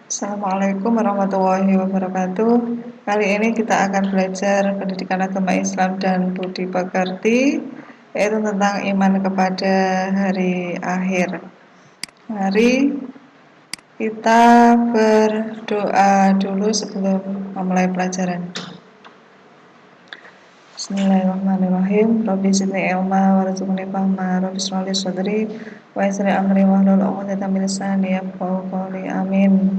Assalamualaikum warahmatullahi wabarakatuh. Kali ini kita akan belajar pendidikan agama Islam dan budi pekerti, yaitu tentang iman kepada hari akhir. Mari kita berdoa dulu sebelum memulai pelajaran. Bismillahirrahmanirrahim. Rabbi zidni ilma warzuqni fahma. Rabbi shrah li sadri wa yassir li amri wahlul 'uqdatam min lisani yafqahu qawli. Amin.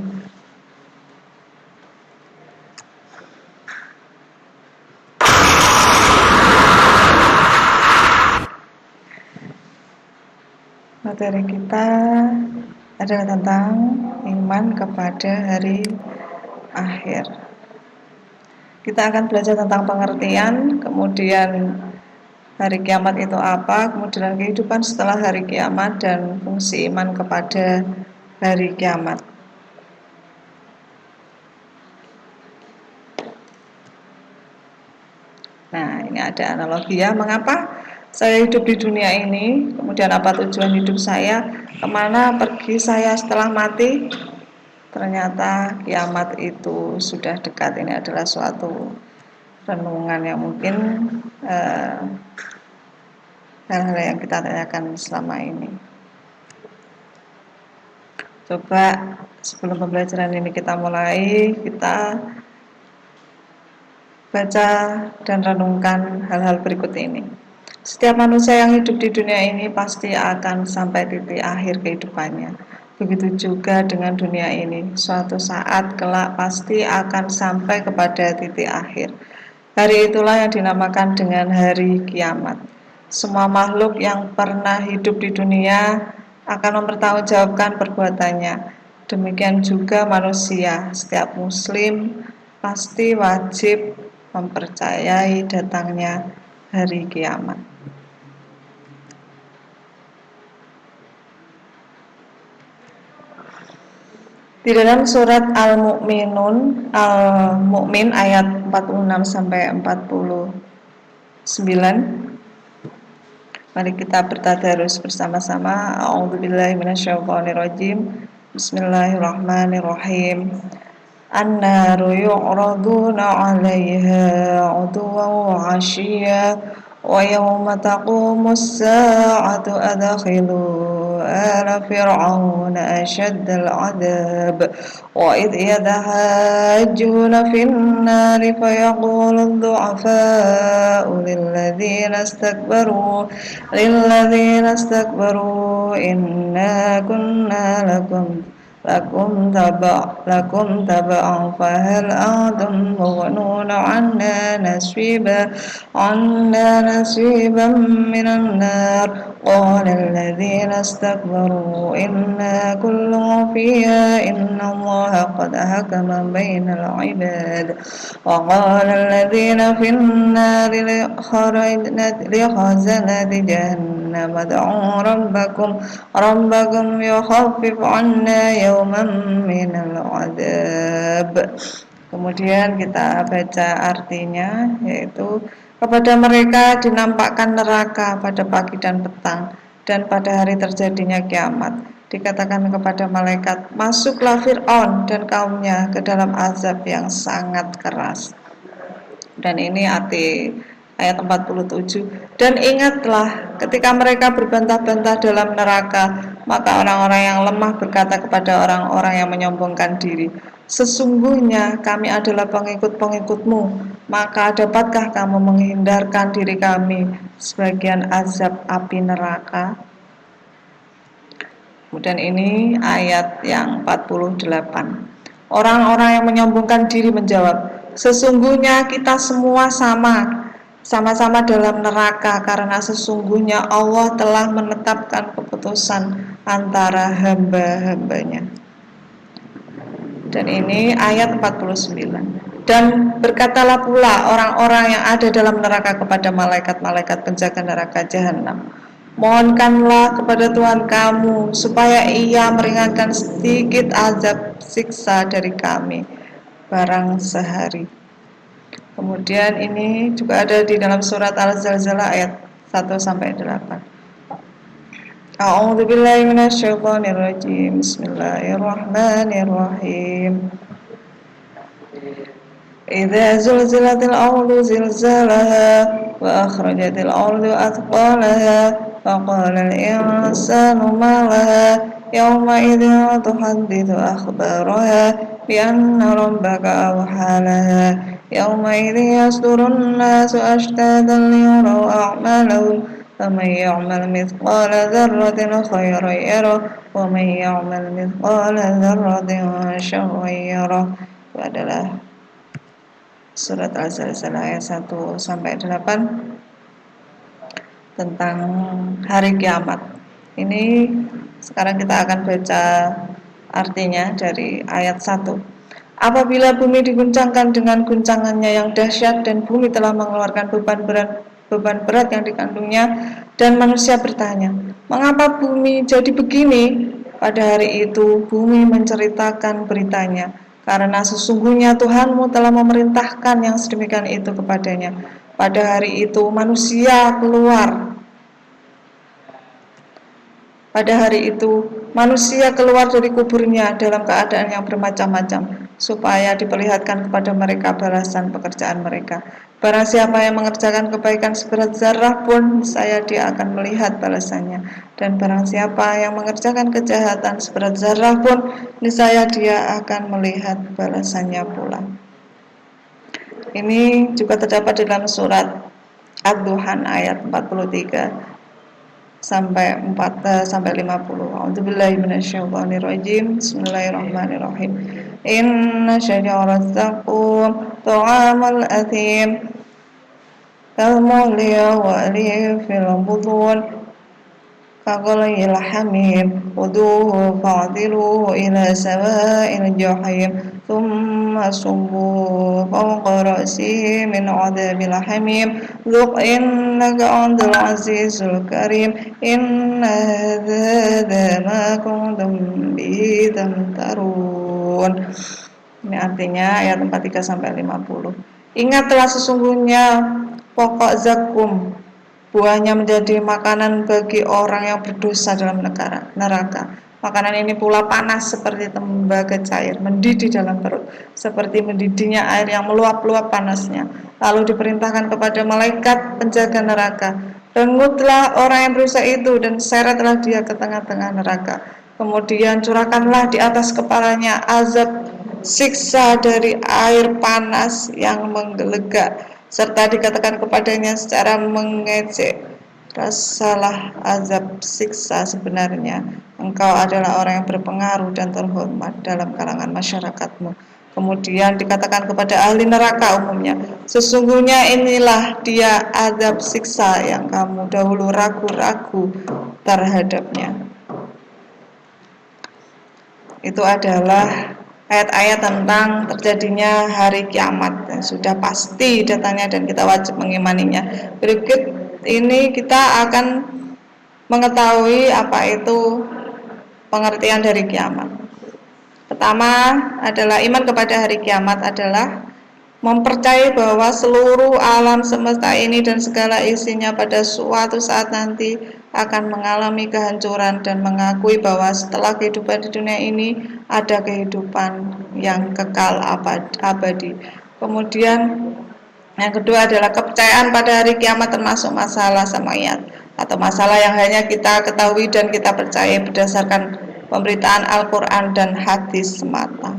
Materi kita adalah tentang iman kepada hari akhir. Kita akan belajar tentang pengertian, kemudian hari kiamat itu apa, kemudian kehidupan setelah hari kiamat, dan fungsi iman kepada hari kiamat. Nah, ini ada analogi ya, mengapa saya hidup di dunia ini, kemudian apa tujuan hidup saya, kemana pergi saya setelah mati. Ternyata kiamat itu sudah dekat. Ini adalah suatu renungan yang mungkin hal-hal yang kita tanyakan selama ini. Coba sebelum pembelajaran ini kita mulai, kita baca dan renungkan hal-hal berikut ini. Setiap manusia yang hidup di dunia ini pasti akan sampai titik akhir kehidupannya. Begitu juga dengan dunia ini, suatu saat kelak pasti akan sampai kepada titik akhir. Hari itulah yang dinamakan dengan hari kiamat. Semua makhluk yang pernah hidup di dunia akan mempertanggungjawabkan perbuatannya. Demikian juga manusia, setiap muslim pasti wajib mempercayai datangnya hari kiamat. Di dalam surat Al-Mu'min ayat 46 sampai 49, mari kita bertadarus bersama-sama. A'udzubillahi minasyaitonirrajim. Bismillahirrahmanirrahim. An-naru yu'raduna 'alaiha 'uduwan wa 'ashiyyan wa yawma taqumus sa'atu adkhilu آل فرعون أشد العذاب وإذ يتحاجون في النار فيقول الضعفاء للذين استكبروا إنا كنا لكم تبعا فهل أنتم مغنون عنا نصيبا من النار قال الذين استكبروا إنا كل فيها إن الله قد حكم بين العباد وقال الذين في النار لخزنة جهنم ادعوا ربكم يخفف عنا يوما من العذاب. Kemudian kita baca artinya, yaitu kepada mereka dinampakkan neraka pada pagi dan petang, dan pada hari terjadinya kiamat dikatakan kepada malaikat, masuklah Fir'aun dan kaumnya ke dalam azab yang sangat keras. Dan ini arti ayat 47. Dan ingatlah ketika mereka berbantah-bantah dalam neraka, maka orang-orang yang lemah berkata kepada orang-orang yang menyombongkan diri, sesungguhnya kami adalah pengikut-pengikutmu, maka dapatkah kamu menghindarkan diri kami sebagian azab api neraka? Kemudian ini ayat yang 48. Orang-orang yang menyombongkan diri menjawab, sesungguhnya kita semua sama-sama dalam neraka, karena sesungguhnya Allah telah menetapkan keputusan antara hamba-hambanya. Dan ini ayat 49. Dan berkatalah pula orang-orang yang ada dalam neraka kepada malaikat-malaikat penjaga neraka jahanam, mohonkanlah kepada Tuhan kamu supaya ia meringankan sedikit azab siksa dari kami barang sehari. Kemudian ini juga ada di dalam surat Al-Zalzalah ayat 1-8. A'udzu billahi minasyaitonir rajim. Bismillahirrahmanirrahim. إذا زلزلت الأرض زلزالها وأخرجت الأرض أثقالها فقال الإنسان ما لها يومئذ تحدث أخبارها بأن ربك أوحى لها يومئذ يصدر الناس أشتاتا ليروا أعمالهم فمن يعمل مثقال ذرة خيرا يره ومن يعمل مثقال ذرة شرا يره. Itu adalah Surat Al-Zalzalah ayat 1 sampai 8 tentang hari kiamat. Ini sekarang kita akan baca artinya dari ayat 1. Apabila bumi diguncangkan dengan guncangannya yang dahsyat dan bumi telah mengeluarkan beban berat yang dikandungnya, dan manusia bertanya, mengapa bumi jadi begini? Pada hari itu bumi menceritakan beritanya, karena sesungguhnya Tuhanmu telah memerintahkan yang sedemikian itu kepadanya. Pada hari itu manusia keluar dari kuburnya dalam keadaan yang bermacam-macam, supaya diperlihatkan kepada mereka balasan pekerjaan mereka. Barang siapa yang mengerjakan kebaikan seberat zarah pun, niscaya dia akan melihat balasannya. Dan barang siapa yang mengerjakan kejahatan seberat zarah pun, niscaya dia akan melihat balasannya pula. Ini juga terdapat dalam surat Ad-Duhan ayat 43 sampai 50. A'udzubillahi minasyaitonirrajim. Bismillahirrahmanirrahim. Inna syajarat zaqum ta'amul athim kalmuhli wa fil butun kaghalayil hamim khuduhu fa'diluhu ila sawa'il jahim thumma subbu fawqa ra'sihi min 'adzabil hamim dhuq innaka antal azizul karim inna hadza ma kuntum bihi tamtarun. Ini artinya ayat 43 sampai 50. Ingatlah sesungguhnya pokok zakum, buahnya menjadi makanan bagi orang yang berdosa dalam neraka. Makanan ini pula panas seperti tembaga cair, mendidih dalam perut, seperti mendidihnya air yang meluap-luap panasnya. Lalu diperintahkan kepada malaikat penjaga neraka, rengutlah orang yang berusaha itu dan seretlah dia ke tengah-tengah neraka. Kemudian curahkanlah di atas kepalanya azab siksa dari air panas yang menggelegak, serta dikatakan kepadanya secara mengejek, rasalah azab siksa sebenarnya, engkau adalah orang yang berpengaruh dan terhormat dalam kalangan masyarakatmu. Kemudian dikatakan kepada ahli neraka umumnya, sesungguhnya inilah dia azab siksa yang kamu dahulu ragu-ragu terhadapnya. Itu adalah ayat-ayat tentang terjadinya hari kiamat yang sudah pasti datangnya dan kita wajib mengimaninya. Berikut ini kita akan mengetahui apa itu pengertian dari kiamat. Pertama adalah iman kepada hari kiamat adalah mempercayai bahwa seluruh alam semesta ini dan segala isinya pada suatu saat nanti akan mengalami kehancuran, dan mengakui bahwa setelah kehidupan di dunia ini ada kehidupan yang kekal abadi. Kemudian yang kedua adalah kepercayaan pada hari kiamat termasuk masalah sama'iyat, atau masalah yang hanya kita ketahui dan kita percaya berdasarkan pemberitaan Al-Quran dan hadis semata.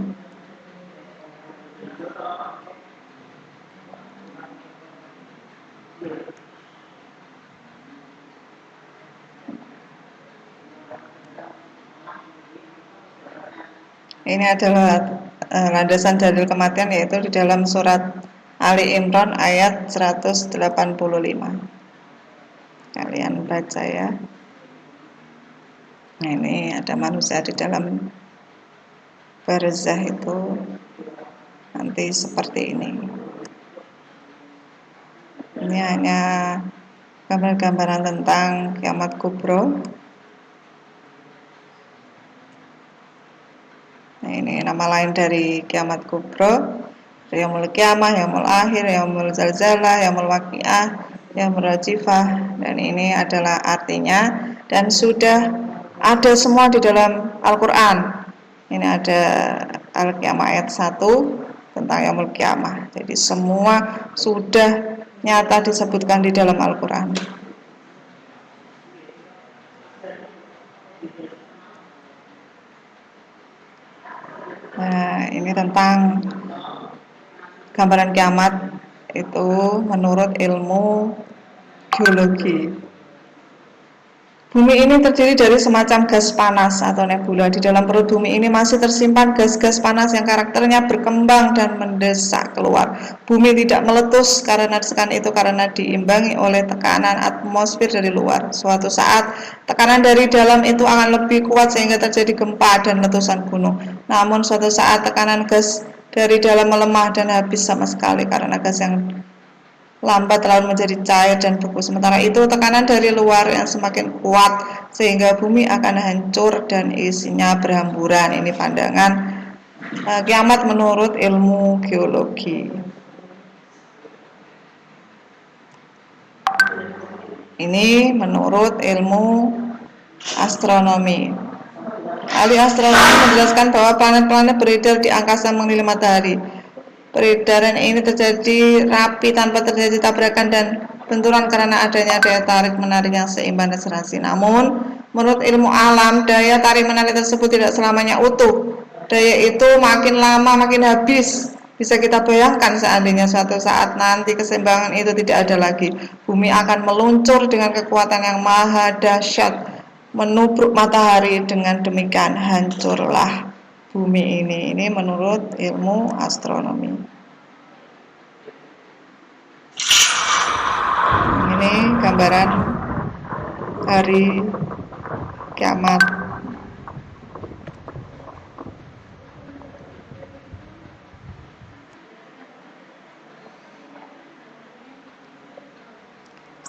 Ini adalah landasan dalil kematian, yaitu di dalam surat Ali Imran ayat 185. Kalian baca ya. Nah, ini ada manusia di dalam barzah itu nanti seperti ini. Ini hanya gambar-gambaran tentang kiamat kubro. Nah, ini nama lain dari kiamat kubro, yaumul kiamah, yaumul akhir, yaumul zalzalah, yaumul waqiah, yaumul rajifah. Dan ini adalah artinya dan sudah ada semua di dalam Al-Quran. Ini ada Al-Qiyamah ayat 1 tentang Yaumul Qiyamah. Jadi semua sudah nyata disebutkan di dalam Al-Quran. Nah, ini tentang gambaran kiamat itu menurut ilmu geologi. Bumi ini terdiri dari semacam gas panas atau nebula. Di dalam perut bumi ini masih tersimpan gas-gas panas yang karakternya berkembang dan mendesak keluar. Bumi tidak meletus karena desakan itu karena diimbangi oleh tekanan atmosfer dari luar. Suatu saat, tekanan dari dalam itu akan lebih kuat sehingga terjadi gempa dan letusan gunung. Namun suatu saat tekanan gas dari dalam melemah dan habis sama sekali karena gas yang lambat lalu menjadi cair dan beku. Sementara itu tekanan dari luar yang semakin kuat sehingga bumi akan hancur dan isinya berhamburan. Ini pandangan kiamat menurut ilmu geologi. Ini menurut ilmu astronomi. Ahli astronomi menjelaskan bahwa planet-planet beredar di angkasa mengelilingi matahari. Peredaran ini terjadi rapi tanpa terjadi tabrakan dan benturan karena adanya daya tarik menarik yang seimbang dan serasi. Namun, menurut ilmu alam, daya tarik menarik tersebut tidak selamanya utuh. Daya itu makin lama makin habis. Bisa kita bayangkan seandainya suatu saat nanti keseimbangan itu tidak ada lagi. Bumi akan meluncur dengan kekuatan yang maha dahsyat, menubruk matahari. Dengan demikian hancurlah bumi ini. Ini menurut ilmu astronomi. Ini gambaran hari kiamat.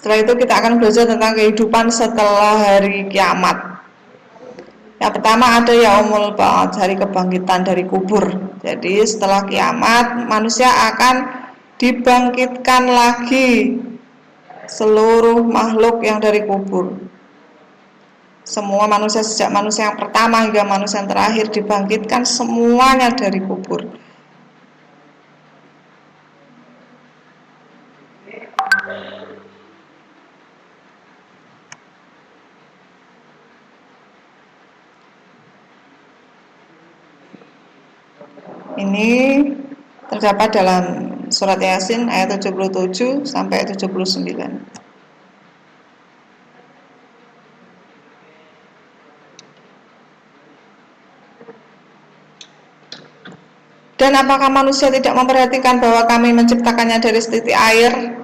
Setelah itu kita akan belajar tentang kehidupan setelah hari kiamat. Yang pertama ada Yaumul Ba'ats, hari kebangkitan dari kubur. Jadi setelah kiamat manusia akan dibangkitkan lagi seluruh makhluk yang dari kubur. Semua manusia sejak manusia yang pertama hingga manusia yang terakhir dibangkitkan semuanya dari kubur. Ini terdapat dalam surat Yasin ayat 77 sampai 79. Dan apakah manusia tidak memperhatikan bahwa kami menciptakannya dari setitik air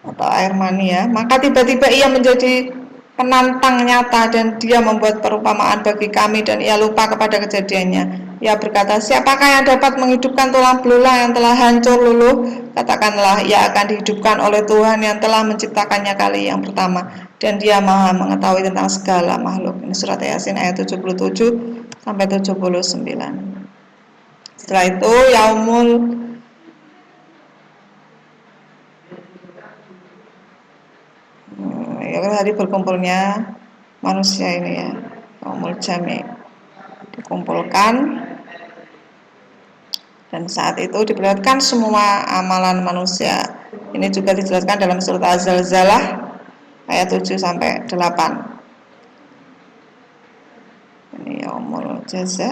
atau air mani ya? Maka tiba-tiba ia menjadi penantang nyata dan dia membuat perumpamaan bagi kami dan ia lupa kepada kejadiannya. Ia berkata, siapakah yang dapat menghidupkan tulang belulang yang telah hancur luluh? Katakanlah, ia akan dihidupkan oleh Tuhan yang telah menciptakannya kali yang pertama. Dan dia maha mengetahui tentang segala makhluk. Ini surat Yasin ayat 77 sampai 79. Setelah itu, Yaumul hari berkumpulnya manusia ini ya, Yaumul Jami', dikumpulkan. Dan saat itu diperlihatkan semua amalan manusia. Ini juga dijelaskan dalam surat Az-Zalzalah ayat 7 sampai 8. Ini Yaumul Jaza.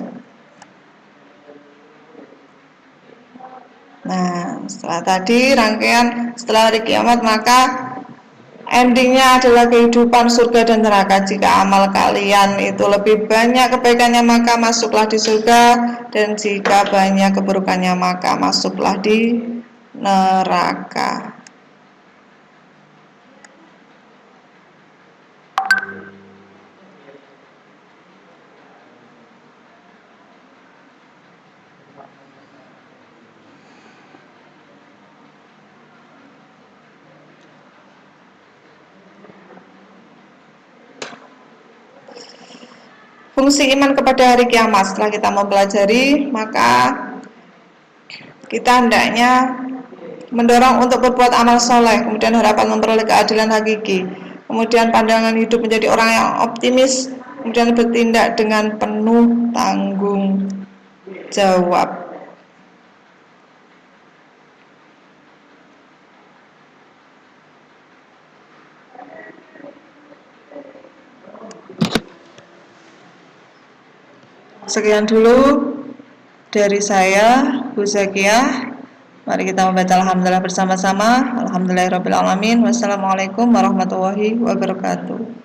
Nah, setelah tadi rangkaian setelah hari kiamat, maka endingnya adalah kehidupan surga dan neraka. Jika amal kalian itu lebih banyak kebaikannya, maka masuklah di surga, dan jika banyak keburukannya, maka masuklah di neraka. Fungsi iman kepada hari kiamat. Setelah kita mempelajari, maka kita hendaknya mendorong untuk berbuat amal soleh, kemudian harapan memperoleh keadilan hakiki, kemudian pandangan hidup menjadi orang yang optimis, kemudian bertindak dengan penuh tanggung jawab. Sekian dulu dari saya, Bu Zakiah. Mari kita membaca alhamdulillah bersama-sama. Alhamdulillahirabbil alamin. Wassalamualaikum warahmatullahi wabarakatuh.